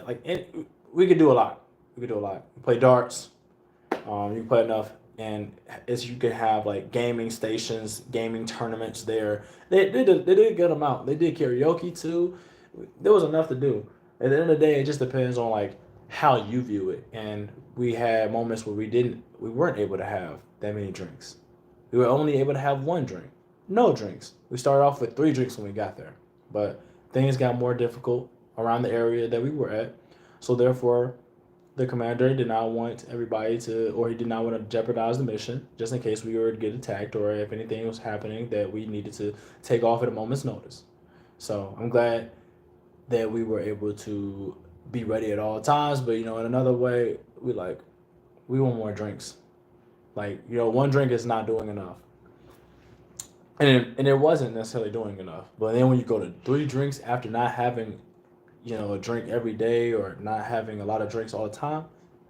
We could do a lot. We could do a lot. We play darts. You can play enough, and as you could have like gaming stations, gaming tournaments there. They did a good amount. They did karaoke too. There was enough to do. At the end of the day, it just depends on like how you view it. And we had moments where we weren't able to have that many drinks. We were only able to have one drink. No drinks. We started off with 3 drinks when we got there. But things got more difficult around the area that we were at. So therefore, the commander did not want everybody to, or he did not want to jeopardize the mission, just in case we were to get attacked or if anything was happening that we needed to take off at a moment's notice. So I'm glad that we were able to be ready at all times. But in another way, we want more drinks. One drink is not doing enough. And it wasn't necessarily doing enough. But then when you go to 3 drinks after not having, a drink every day or not having a lot of drinks all the time,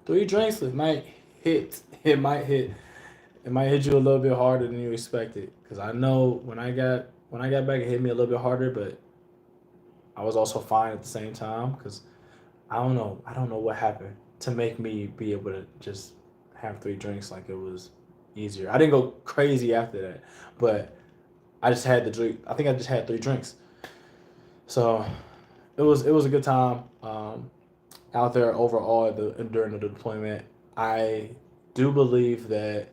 3 drinks hit it might hit it might hit you a little bit harder than you expected. Because I know when I got back, it hit me a little bit harder, but I was also fine at the same time. Because I don't know what happened to make me be able to just have 3 drinks like it was easier. I didn't go crazy after that, but I just had the drink. I think I just had 3 drinks. So it was a good time out there overall during the deployment. I do believe that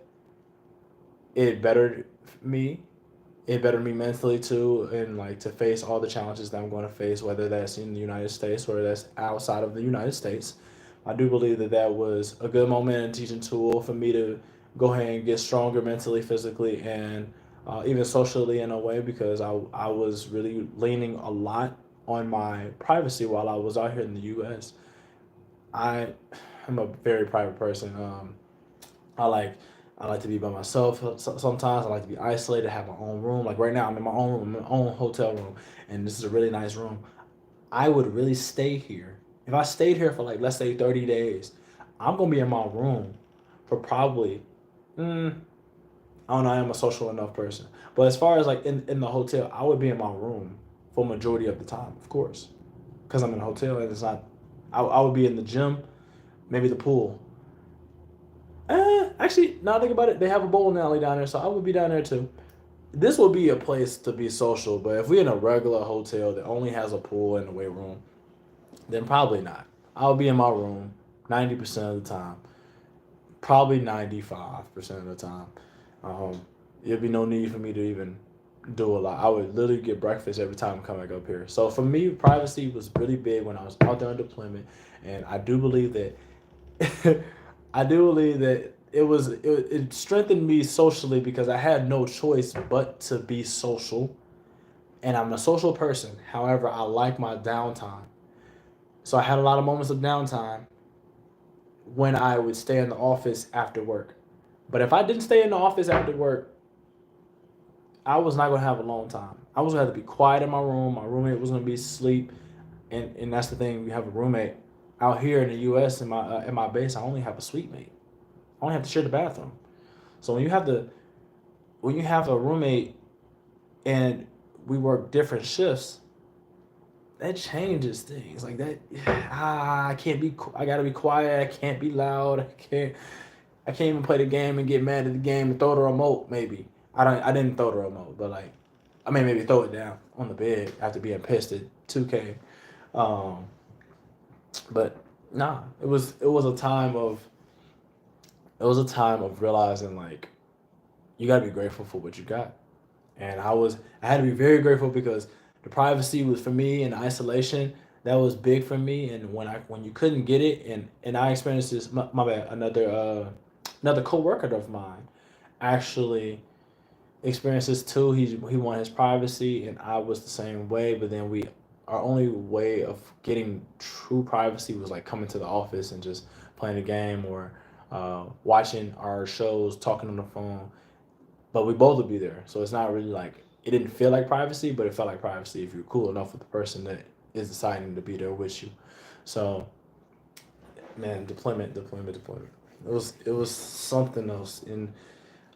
it bettered me. It bettered me mentally too, and to face all the challenges that I'm going to face, whether that's in the United States or that's outside of the United States. I do believe that that was a good moment and teaching tool for me to go ahead and get stronger mentally, physically, and even socially in a way, because I was really leaning a lot on my privacy while I was out here in the U.S. I am a very private person. I like I like to be by myself. Sometimes I like to be isolated, have my own room. Like right now, I'm in my own room, I'm in my own hotel room, and this is a really nice room. I would really stay here. If I stayed here for let's say 30 days, I'm gonna be in my room for probably I don't know, I am a social enough person. But as far as in the hotel, I would be in my room for majority of the time, of course. Because I'm in a hotel and it's not I would be in the gym, maybe the pool. Actually, now I think about it, they have a bowling alley down there, so I would be down there too. This would be a place to be social, but if we're in a regular hotel that only has a pool and a weight room, then probably not. I'll be in my room 90% of the time, probably 95% of the time. Um, There'd be no need for me to even do a lot. I would literally get breakfast every time I come back up here. So for me, privacy was really big when I was out there on deployment, and I do believe that I do believe that it strengthened me socially because I had no choice but to be social, and I'm a social person. However, I like my downtime. So I had a lot of moments of downtime when I would stay in the office after work. But if I didn't stay in the office after work, I was not gonna have a long time. I was gonna have to be quiet in my room. My roommate was gonna be asleep, and that's the thing. We have a roommate out here in the U.S. In my base. I only have a suite mate. I only have to share the bathroom. So when you have a roommate and we work different shifts, that changes things. Like that, I can't be. I gotta be quiet. I can't be loud. I can't even play the game and get mad at the game and throw the remote. Maybe I didn't throw the remote, but I mean maybe throw it down on the bed after being pissed at 2K. Um, but nah, it was a time of realizing you gotta be grateful for what you got. And I had to be very grateful because the privacy was for me and isolation that was big for me. And when you couldn't get it, and I experienced this, my bad, another coworker of mine actually experienced this too. He wanted his privacy, and I was the same way. But then our only way of getting true privacy was coming to the office and just playing a game or watching our shows, talking on the phone, but we both would be there. So it's not really it didn't feel like privacy, but it felt like privacy if you're cool enough with the person that is deciding to be there with you. So man, deployment. It was something else. And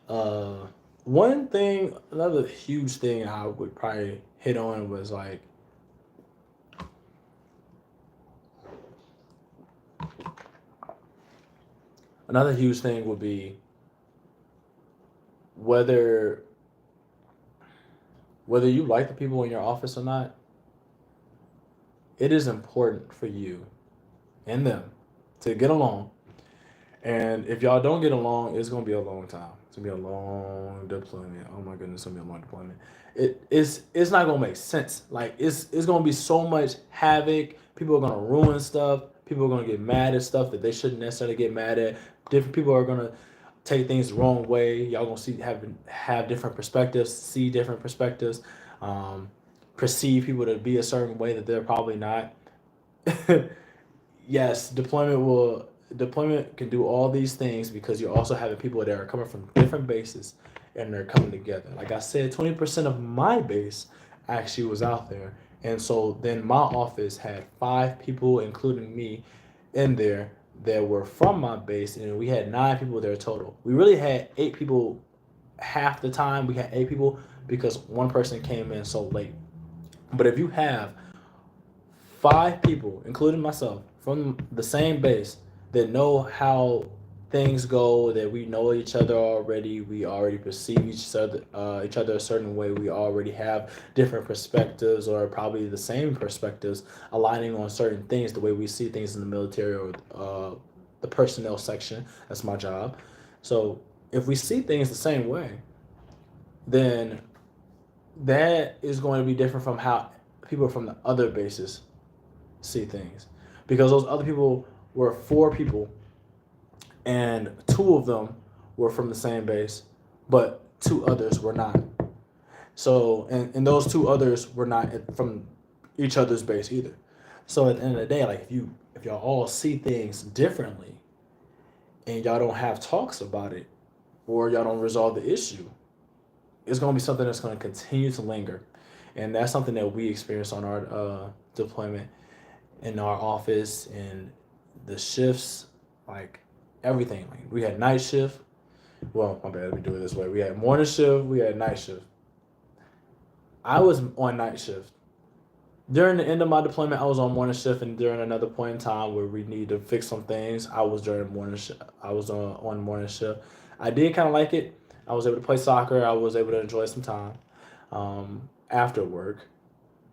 uh, another huge thing I would probably hit on was another huge thing would be whether whether you like the people in your office or not, it is important for you and them to get along And if y'all don't get along, it's gonna be a long time. It's gonna be a long deployment. Oh my goodness, it's gonna be a long deployment. It's not gonna make sense. Like it's gonna be so much havoc. People are gonna ruin stuff. People are gonna get mad at stuff that they shouldn't necessarily get mad at. Different people are gonna take things the wrong way. Y'all gonna have different perspectives, see different perspectives, um, perceive people to be a certain way that they're probably not. Yes, deployment can do all these things because you're also having people that are coming from different bases and they're coming together. Like I said, 20% of my base actually was out there. And so then my office had 5 people, including me, in there that were from my base, and we had 9 people there total. We really had 8 people half the time. We had 8 people because one person came in so late. But if you have 5 people, including myself, from the same base that know how things go, that we know each other already, we already perceive each other a certain way, we already have different perspectives or probably the same perspectives, aligning on certain things, the way we see things in the military or the personnel section. That's my job. So if we see things the same way, then that is going to be different from how people from the other bases see things, because those other people were 4 people and 2 of them were from the same base, but 2 others were not. So and those 2 others were not from each other's base either. So at the end of the day, like if y'all all see things differently and y'all don't have talks about it or y'all don't resolve the issue, it's going to be something that's going to continue to linger. And that's something that we experienced on our deployment, in our office, and the shifts, like everything. Like we had night shift. Well, my bad. Let me do it this way. We had morning shift. We had night shift. I was on night shift. During the end of my deployment, I was on morning shift, and during another point in time where we need to fix some things, I was during morning shift. I was on morning shift. I did kind of like it. I was able to play soccer. I was able to enjoy some time after work.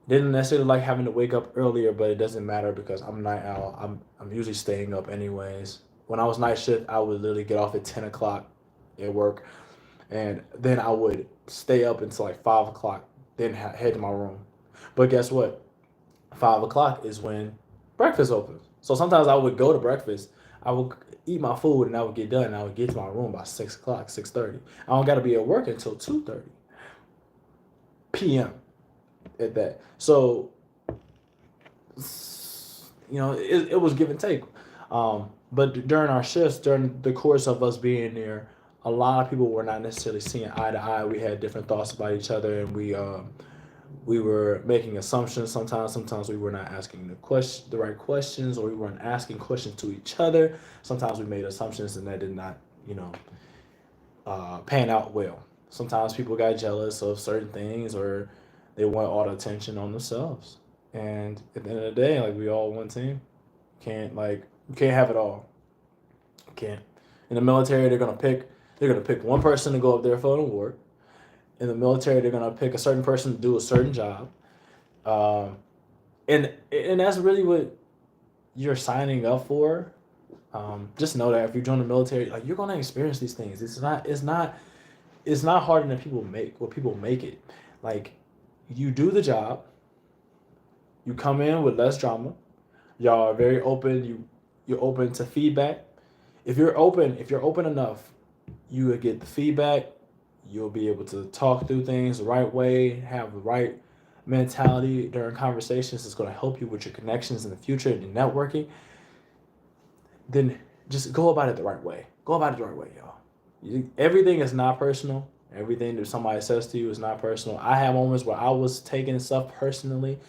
Didn't necessarily like having to wake up earlier, but it doesn't matter because I'm a night owl. I'm usually staying up anyways. When I was night shift, I would literally get off at 10 o'clock at work, and then I would stay up until like 5 o'clock, then head to my room. But guess what? 5 o'clock is when breakfast opens. So sometimes I would go to breakfast. I would eat my food and I would get done. And I would get to my room by 6 o'clock, 6:30. I don't got to be at work until 2:30 p.m. at that. So it was give and take. But during our shifts, during the course of us being there, a lot of people were not necessarily seeing eye to eye. We had different thoughts about each other, and we were making assumptions sometimes. Sometimes we were not asking the right questions, or we weren't asking questions to each other. Sometimes we made assumptions, and that did not, pan out well. Sometimes people got jealous of certain things, or they want all the attention on themselves. And at the end of the day, like we all one team. You can't have it all. You can't. In the military, they're gonna pick one person to go up there for an award. In the military, they're gonna pick a certain person to do a certain job. Um, and that's really what you're signing up for. Just know that if you join the military, like you're gonna experience these things. It's not harder than people make it. Like you do the job, you come in with less drama. Y'all are very open. You're open to feedback. If you're open enough, you will get the feedback. You'll be able to talk through things the right way, have the right mentality during conversations. It's going to help you with your connections in the future and your networking. Then just go about it the right way. Go about it the right way, y'all. Everything is not personal. Everything that somebody says to you is not personal. I have moments where I was taking stuff personally.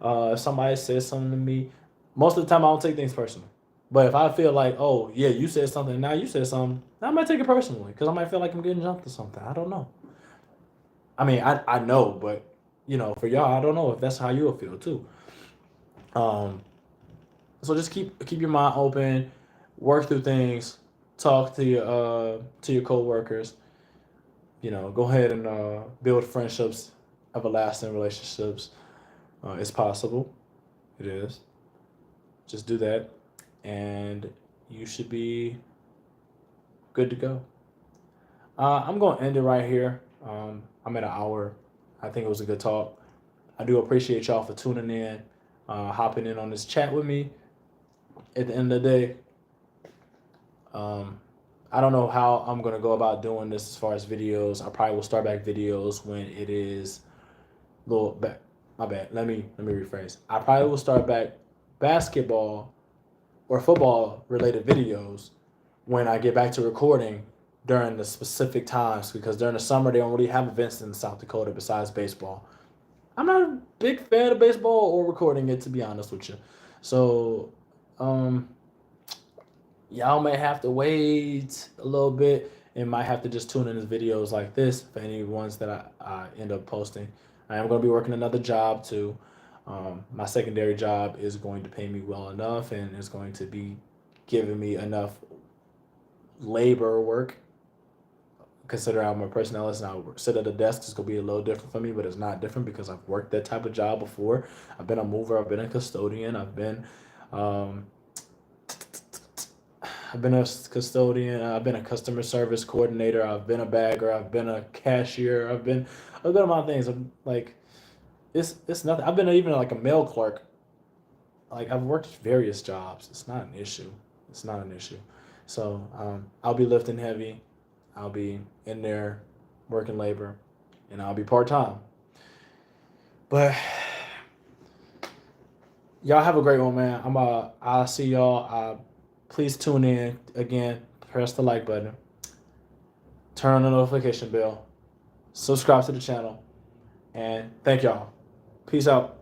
If somebody says something to me, most of the time I don't take things personal. But if I feel like, oh yeah, you said something, now you said something, I might take it personally because I might feel like I'm getting jumped or something. I don't know. I mean, I know, but for y'all, I don't know if that's how you'll feel too. Um, so just keep your mind open, work through things, talk to your coworkers. Go ahead and build friendships, everlasting relationships. It's possible. It is. Just do that, and you should be good to go. I'm going to end it right here. I'm at an hour. I think it was a good talk. I do appreciate y'all for tuning in, hopping in on this chat with me. At the end of the day, I don't know how I'm going to go about doing this as far as videos. I probably will start back videos when it is a little back. My bad. Let me rephrase. I probably will start back basketball or football related videos when I get back to recording during the specific times, because during the summer they don't really have events in South Dakota besides baseball. I'm not a big fan of baseball or recording it, to be honest with you. So um, y'all may have to wait a little bit and might have to just tune in to videos like this for any ones that I end up posting. I am going to be working another job too. My secondary job is going to pay me well enough and is going to be giving me enough labor work. Considering I'm a personalist and I sit at a desk, it's gonna be a little different for me, but it's not different because I've worked that type of job before. I've been a mover, I've been a custodian, um, I've been a custodian, I've been a customer service coordinator, I've been a bagger, I've been a cashier, I've been a good amount of things. I'm like, it's nothing. I've been even like a mail clerk. Like I've worked various jobs. It's not an issue. It's not an issue. So I'll be lifting heavy. I'll be in there working labor, and I'll be part time. But y'all have a great one, man. I'll see y'all. Please tune in again. Press the like button. Turn on the notification bell. Subscribe to the channel, and thank y'all. Peace out.